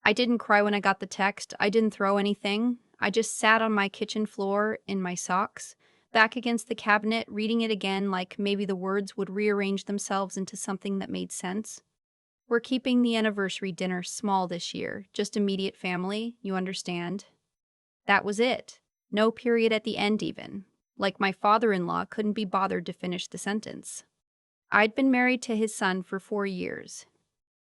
I didn't cry when I got the text. I didn't throw anything. I just sat on my kitchen floor in my socks, back against the cabinet, reading it again like maybe the words would rearrange themselves into something that made sense. We're keeping the anniversary dinner small this year, just immediate family, you understand. That was it. No period at the end, even. Like my father in law couldn't be bothered to finish the sentence. I'd been married to his son for 4 years.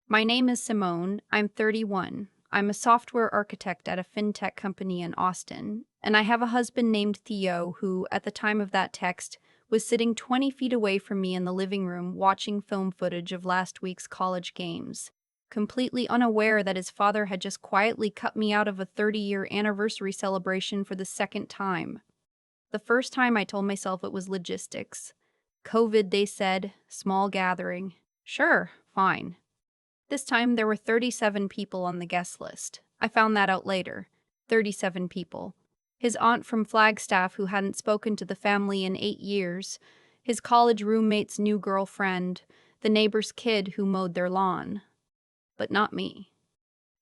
My name is Simone. I'm 31. I'm a software architect at a fintech company in Austin, and I have a husband named Theo who, at the time of that text, was sitting 20 feet away from me in the living room watching film footage of last week's college games, completely unaware that his father had just quietly cut me out of a 30-year anniversary celebration for the second time. The first time I told myself it was logistics. COVID, they said, small gathering. Sure, fine. This time there were 37 people on the guest list. I found that out later. 37 people. His aunt from Flagstaff who hadn't spoken to the family in 8 years, his college roommate's new girlfriend, the neighbor's kid who mowed their lawn. But not me.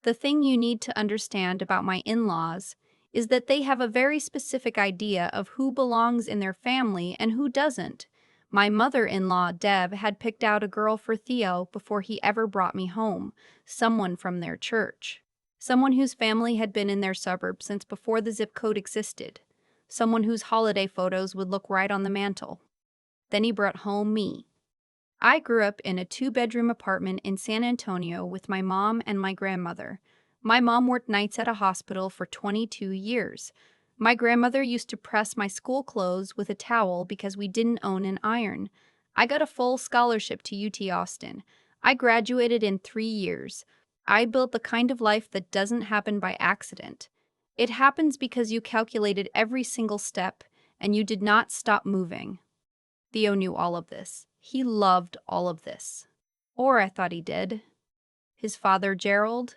The thing you need to understand about my in-laws is that they have a very specific idea of who belongs in their family and who doesn't. My mother-in-law, Deb, had picked out a girl for Theo before he ever brought me home, someone from their church. Someone whose family had been in their suburb since before the zip code existed. Someone whose holiday photos would look right on the mantle. Then he brought home me. I grew up in a 2-bedroom apartment in San Antonio with my mom and my grandmother. My mom worked nights at a hospital for 22 years. My grandmother used to press my school clothes with a towel because we didn't own an iron. I got a full scholarship to UT Austin. I graduated in 3 years. I built the kind of life that doesn't happen by accident. It happens because you calculated every single step and you did not stop moving. Theo knew all of this. He loved all of this. Or I thought he did. His father, Gerald?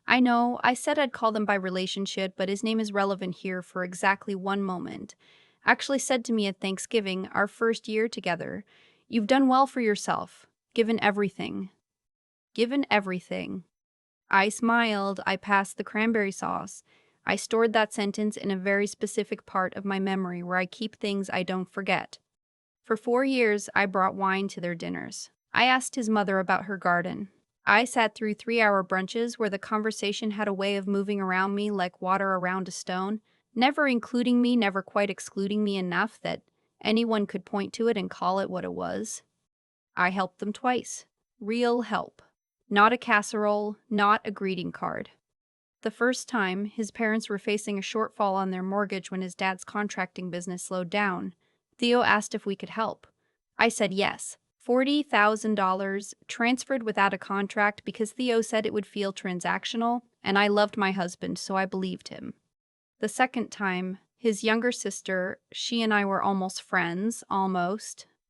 I know, I said I'd call them by relationship, but his name is relevant here for exactly one moment. Actually said to me at Thanksgiving, our first year together, "You've done well for yourself. Given everything." Given everything. I smiled. I passed the cranberry sauce. I stored that sentence in a very specific part of my memory where I keep things I don't forget. For 4 years, I brought wine to their dinners. I asked his mother about her garden. I sat through 3-hour brunches where the conversation had a way of moving around me like water around a stone, never including me, never quite excluding me enough that anyone could point to it and call it what it was. I helped them twice. Real help. Not a casserole, not a greeting card. The first time, his parents were facing a shortfall on their mortgage when his dad's contracting business slowed down. Theo asked if we could help. I said yes. $40,000 transferred without a contract because Theo said it would feel transactional, and I loved my husband, so I believed him. The second time, his younger sister, she and I were almost friends,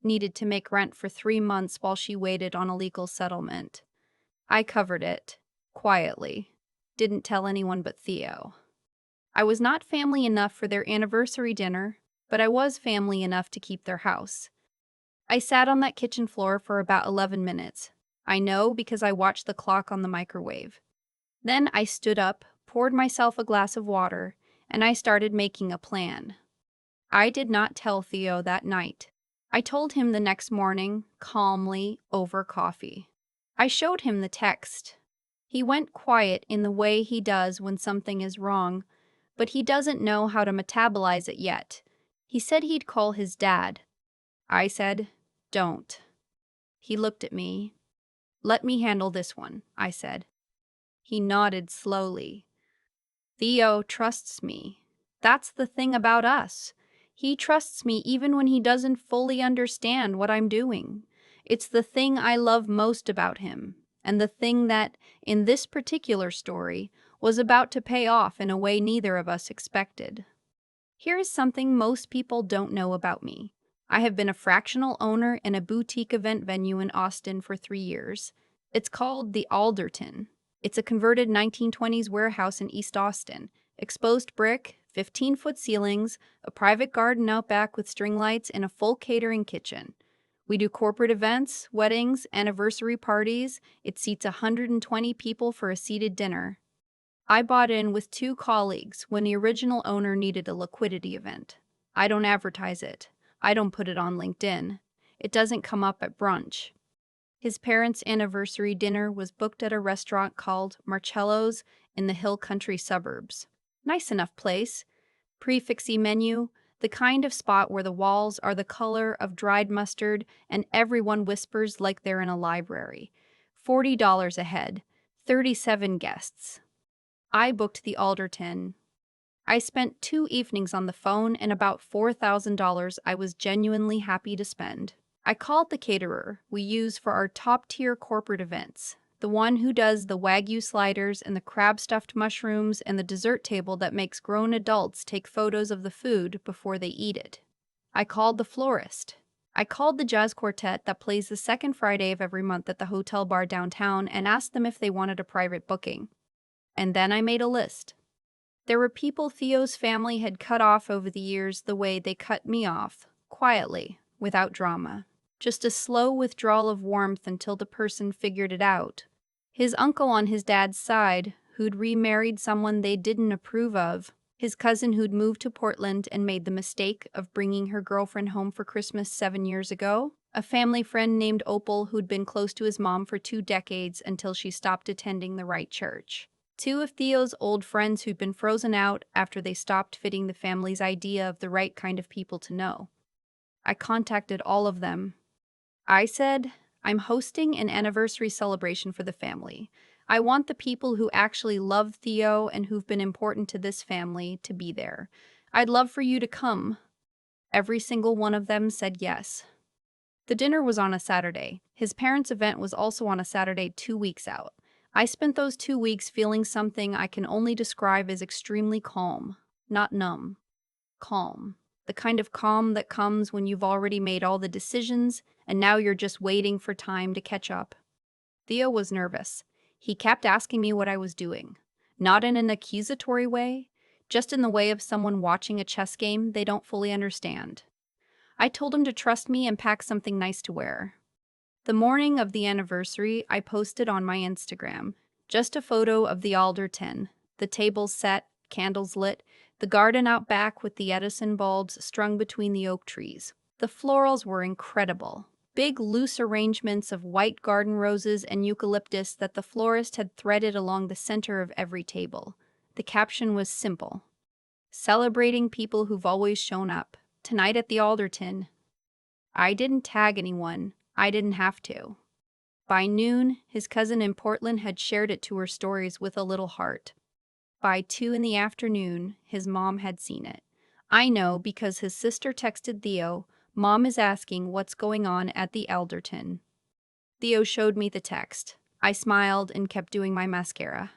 needed to make rent for 3 months while she waited on a legal settlement. I covered it, quietly. Didn't tell anyone but Theo. I was not family enough for their anniversary dinner, but I was family enough to keep their house. I sat on that kitchen floor for about 11 minutes. I know because I watched the clock on the microwave. Then I stood up, poured myself a glass of water, and I started making a plan. I did not tell Theo that night. I told him the next morning, calmly, over coffee. I showed him the text. He went quiet in the way he does when something is wrong, but he doesn't know how to metabolize it yet. He said he'd call his dad. I said, "Don't." He looked at me. "Let me handle this one," I said. He nodded slowly. Theo trusts me. That's the thing about us. He trusts me even when he doesn't fully understand what I'm doing. It's the thing I love most about him, and the thing that, in this particular story, was about to pay off in a way neither of us expected. Here is something most people don't know about me. I have been a fractional owner in a boutique event venue in Austin for 3 years. It's called the Alderton. It's a converted 1920s warehouse in East Austin. Exposed brick, 15-foot ceilings, a private garden out back with string lights, and a full catering kitchen. We do corporate events, weddings, anniversary parties. It seats 120 people for a seated dinner. I bought in with two colleagues when the original owner needed a liquidity event. I don't advertise it. I don't put it on LinkedIn. It doesn't come up at brunch. His parents' anniversary dinner was booked at a restaurant called Marcello's in the hill country suburbs. Nice enough place. Prefixy menu, the kind of spot where the walls are the color of dried mustard and everyone whispers like they're in a library. $40 a head, 37 guests. I booked the Alderton. I spent 2 evenings on the phone and about $4,000 I was genuinely happy to spend. I called the caterer we use for our top-tier corporate events, the one who does the Wagyu sliders and the crab-stuffed mushrooms and the dessert table that makes grown adults take photos of the food before they eat it. I called the florist. I called the jazz quartet that plays the second Friday of every month at the hotel bar downtown and asked them if they wanted a private booking. And then I made a list. There were people Theo's family had cut off over the years the way they cut me off, quietly, without drama. Just a slow withdrawal of warmth until the person figured it out. His uncle on his dad's side, who'd remarried someone they didn't approve of. His cousin who'd moved to Portland and made the mistake of bringing her girlfriend home for Christmas 7 years ago. A family friend named Opal who'd been close to his mom for 2 decades until she stopped attending the right church. 2 of Theo's old friends who'd been frozen out after they stopped fitting the family's idea of the right kind of people to know. I contacted all of them. I said, I'm hosting an anniversary celebration for the family. I want the people who actually love Theo and who've been important to this family to be there. I'd love for you to come. Every single one of them said yes. The dinner was on a Saturday. His parents' event was also on a Saturday 2 weeks out. I spent those 2 weeks feeling something I can only describe as extremely calm, not numb. Calm. The kind of calm that comes when you've already made all the decisions and now you're just waiting for time to catch up. Theo was nervous. He kept asking me what I was doing. Not in an accusatory way, just in the way of someone watching a chess game they don't fully understand. I told him to trust me and pack something nice to wear. The morning of the anniversary, I posted on my Instagram just a photo of the Alderton, the tables set, candles lit, the garden out back with the Edison bulbs strung between the oak trees. The florals were incredible. Big, loose arrangements of white garden roses and eucalyptus that the florist had threaded along the center of every table. The caption was simple. Celebrating people who've always shown up. Tonight at the Alderton. I didn't tag anyone. I didn't have to. By noon, his cousin in Portland had shared it to her stories with a little heart. By 2 in the afternoon, his mom had seen it. I know because his sister texted Theo, Mom is asking what's going on at the Alderton. Theo showed me the text. I smiled and kept doing my mascara.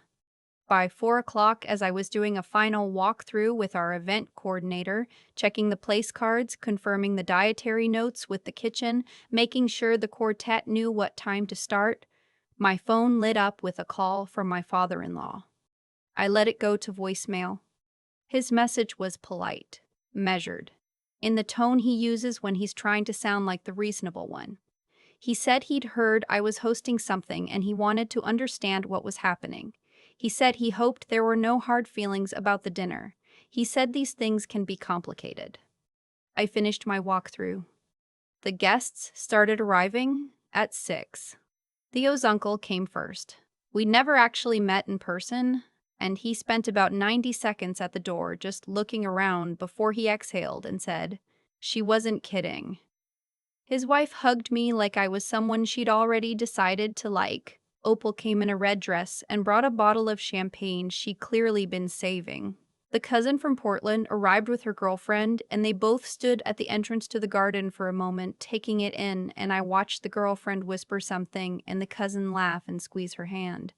By 4 o'clock, as I was doing a final walkthrough with our event coordinator, checking the place cards, confirming the dietary notes with the kitchen, making sure the quartet knew what time to start, my phone lit up with a call from my father-in-law. I let it go to voicemail. His message was polite, measured, in the tone he uses when he's trying to sound like the reasonable one. He said he'd heard I was hosting something and he wanted to understand what was happening. He said he hoped there were no hard feelings about the dinner. He said these things can be complicated. I finished my walkthrough. The guests started arriving at 6. Theo's uncle came first. We never actually met in person, and he spent about 90 seconds at the door just looking around before he exhaled and said, "She wasn't kidding." His wife hugged me like I was someone she'd already decided to like. Opal came in a red dress and brought a bottle of champagne she'd clearly been saving. The cousin from Portland arrived with her girlfriend, and they both stood at the entrance to the garden for a moment, taking it in, and I watched the girlfriend whisper something and the cousin laugh and squeeze her hand.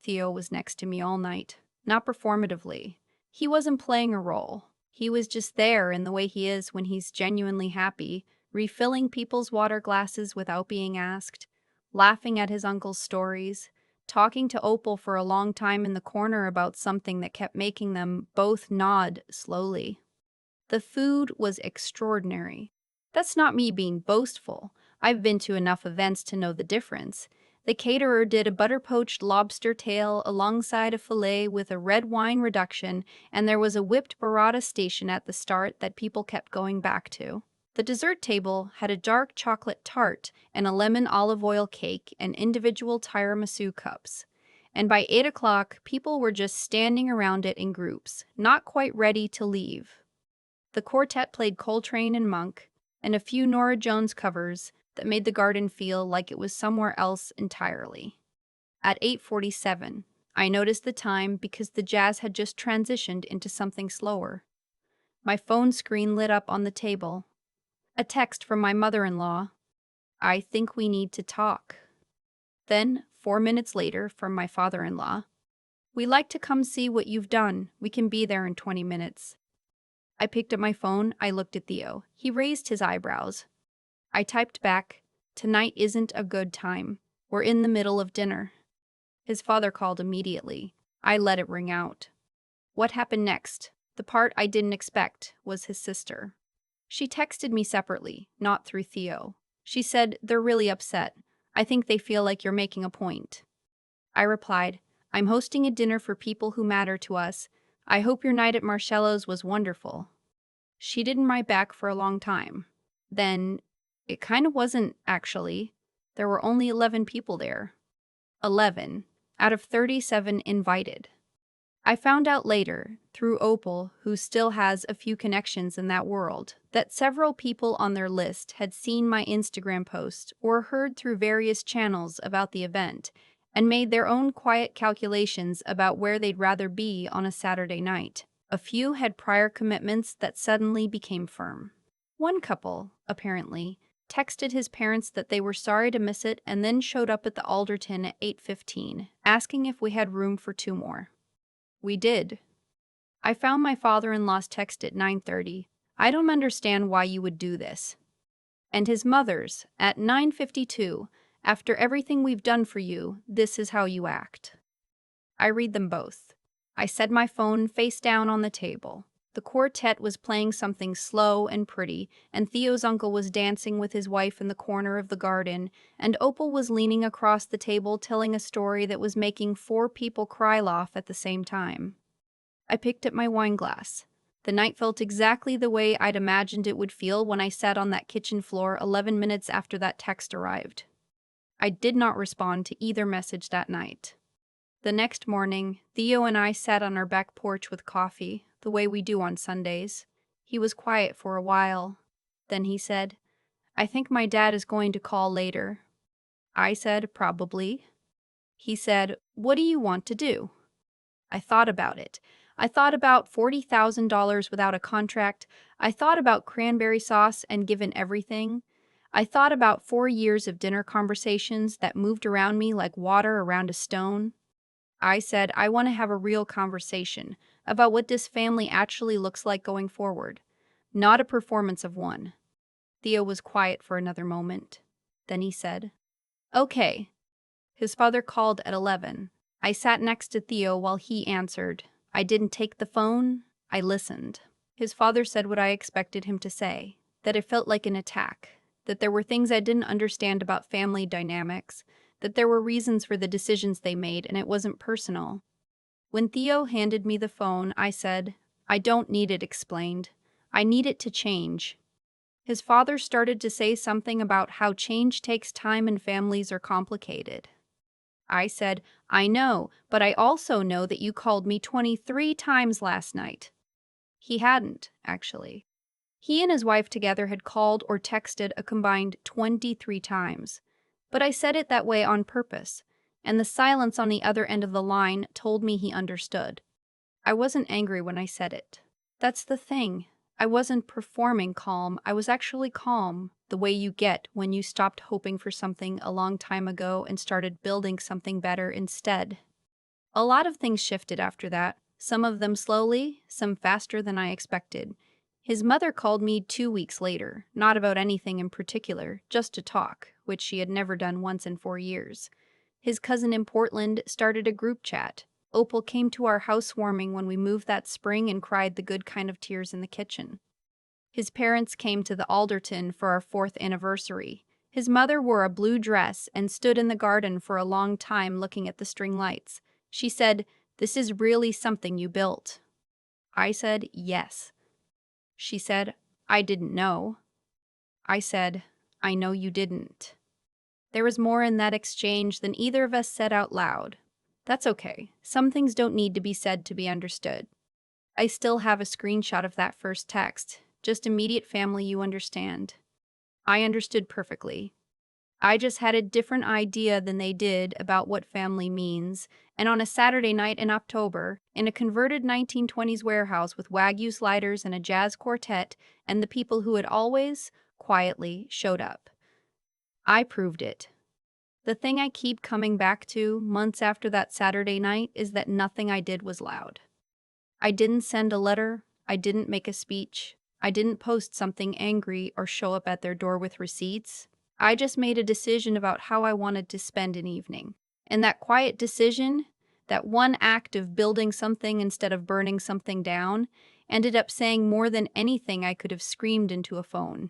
Theo was next to me all night, not performatively. He wasn't playing a role. He was just there in the way he is when he's genuinely happy, refilling people's water glasses without being asked, laughing at his uncle's stories, talking to Opal for a long time in the corner about something that kept making them both nod slowly. The food was extraordinary. That's not me being boastful. I've been to enough events to know the difference. The caterer did a butter-poached lobster tail alongside a fillet with a red wine reduction, and there was a whipped burrata station at the start that people kept going back to. The dessert table had a dark chocolate tart and a lemon olive oil cake and individual tiramisu cups. And by 8 o'clock, people were just standing around it in groups, not quite ready to leave. The quartet played Coltrane and Monk, and a few Norah Jones covers that made the garden feel like it was somewhere else entirely. At 8:47, I noticed the time because the jazz had just transitioned into something slower. My phone screen lit up on the table. A text from my mother-in-law. "I think we need to talk." Then, 4 minutes later, from my father-in-law. "We like to come see what you've done. We can be there in 20 minutes. I picked up my phone. I looked at Theo. He raised his eyebrows. I typed back, "Tonight isn't a good time. We're in the middle of dinner." His father called immediately. I let it ring out. What happened next? The part I didn't expect was his sister. She texted me separately, not through Theo. She said, "They're really upset. I think they feel like you're making a point." I replied, "I'm hosting a dinner for people who matter to us. I hope your night at Marcello's was wonderful." She didn't write back for a long time. Then, it kind of wasn't, actually. There were only 11 people there. 11 out of 37 invited. I found out later, through Opal, who still has a few connections in that world, that several people on their list had seen my Instagram post or heard through various channels about the event and made their own quiet calculations about where they'd rather be on a Saturday night. A few had prior commitments that suddenly became firm. One couple, apparently, texted his parents that they were sorry to miss it and then showed up at the Alderton at 8:15, asking if we had room for 2 more. We did. I found my father-in-law's text at 9:30. "I don't understand why you would do this." And his mother's at 9:52. "After everything we've done for you, this is how you act." I read them both. I set my phone face down on the table. The quartet was playing something slow and pretty, and Theo's uncle was dancing with his wife in the corner of the garden, and Opal was leaning across the table telling a story that was making 4 people cry laugh at the same time. I picked up my wine glass. The night felt exactly the way I'd imagined it would feel when I sat on that kitchen floor 11 minutes after that text arrived. I did not respond to either message that night. The next morning, Theo and I sat on our back porch with coffee, the way we do on Sundays. He was quiet for a while. Then he said, "I think my dad is going to call later." I said, "Probably." He said, "What do you want to do?" I thought about it. I thought about $40,000 without a contract. I thought about cranberry sauce and given everything. I thought about 4 years of dinner conversations that moved around me like water around a stone. I said, "I want to have a real conversation about what this family actually looks like going forward, not a performance of one." Theo was quiet for another moment. Then he said, "Okay." His father called at 11. I sat next to Theo while he answered. I didn't take the phone. I listened. His father said what I expected him to say, that it felt like an attack, that there were things I didn't understand about family dynamics, that there were reasons for the decisions they made and it wasn't personal. When Theo handed me the phone, I said, "I don't need it explained. I need it to change." His father started to say something about how change takes time and families are complicated. I said, "I know, but I also know that you called me 23 times last night." He hadn't, actually. He and his wife together had called or texted a combined 23 times. But I said it that way on purpose, and the silence on the other end of the line told me he understood. I wasn't angry when I said it. That's the thing. I wasn't performing calm. I was actually calm, the way you get when you stopped hoping for something a long time ago and started building something better instead. A lot of things shifted after that, some of them slowly, some faster than I expected. His mother called me 2 weeks later, not about anything in particular, just to talk, which she had never done once in 4 years. His cousin in Portland started a group chat. Opal came to our housewarming when we moved that spring and cried the good kind of tears in the kitchen. His parents came to the Alderton for our 4th anniversary. His mother wore a blue dress and stood in the garden for a long time looking at the string lights. She said, "This is really something you built." I said, "Yes." She said, "I didn't know." I said, "I know you didn't." There was more in that exchange than either of us said out loud. That's okay. Some things don't need to be said to be understood. I still have a screenshot of that first text. Just immediate family, you understand. I understood perfectly. I just had a different idea than they did about what family means, and on a Saturday night in October, in a converted 1920s warehouse with Wagyu sliders and a jazz quartet and the people who had always, quietly, showed up, I proved it. The thing I keep coming back to months after that Saturday night is that nothing I did was loud. I didn't send a letter, I didn't make a speech, I didn't post something angry or show up at their door with receipts. I just made a decision about how I wanted to spend an evening. And that quiet decision, that one act of building something instead of burning something down, ended up saying more than anything I could have screamed into a phone.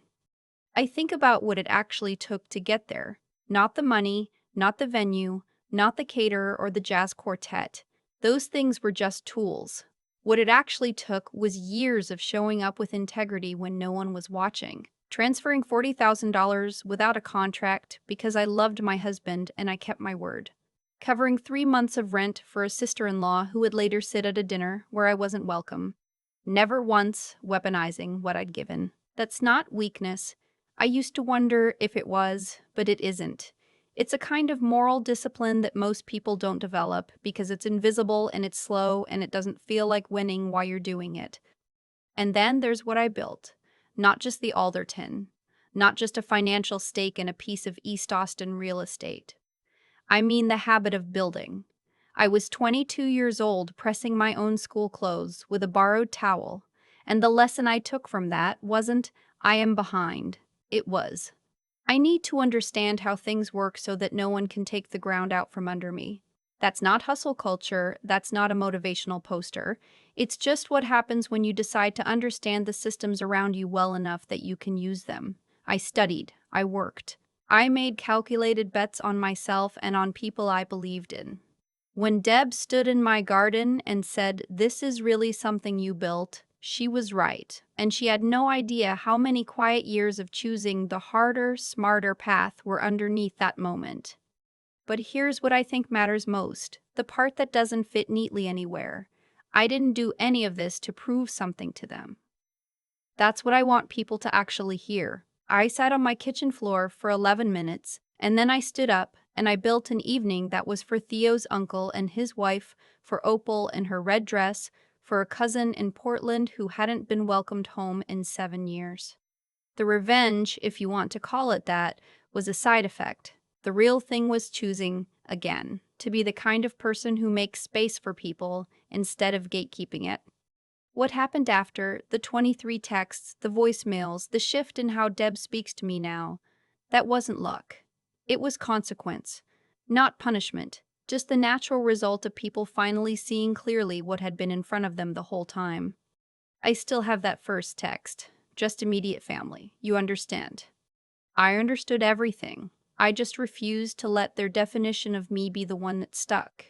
I think about what it actually took to get there. Not the money, not the venue, not the caterer or the jazz quartet. Those things were just tools. What it actually took was years of showing up with integrity when no one was watching. Transferring $40,000 without a contract because I loved my husband and I kept my word. Covering 3 months of rent for a sister-in-law who would later sit at a dinner where I wasn't welcome. Never once weaponizing what I'd given. That's not weakness. I used to wonder if it was, but it isn't. It's a kind of moral discipline that most people don't develop because it's invisible and it's slow and it doesn't feel like winning while you're doing it. And then there's what I built. Not just the Alderton. Not just a financial stake in a piece of East Austin real estate. I mean the habit of building. I was 22 years old pressing my own school clothes with a borrowed towel, and the lesson I took from that wasn't, I am behind. It was, I need to understand how things work so that no one can take the ground out from under me. That's not hustle culture, that's not a motivational poster. It's just what happens when you decide to understand the systems around you well enough that you can use them. I studied, I worked. I made calculated bets on myself and on people I believed in. When Deb stood in my garden and said, "This is really something you built," she was right, and she had no idea how many quiet years of choosing the harder, smarter path were underneath that moment. But here's what I think matters most, the part that doesn't fit neatly anywhere. I didn't do any of this to prove something to them. That's what I want people to actually hear. I sat on my kitchen floor for 11 minutes, and then I stood up and I built an evening that was for Theo's uncle and his wife, for Opal in her red dress, for a cousin in Portland who hadn't been welcomed home in 7 years. The revenge, if you want to call it that, was a side effect. The real thing was choosing, again, to be the kind of person who makes space for people instead of gatekeeping it. What happened after, the 23 texts, the voicemails, the shift in how Deb speaks to me now, that wasn't luck. It was consequence, not punishment, just the natural result of people finally seeing clearly what had been in front of them the whole time. I still have that first text, just immediate family, you understand. I understood everything. I just refused to let their definition of me be the one that stuck.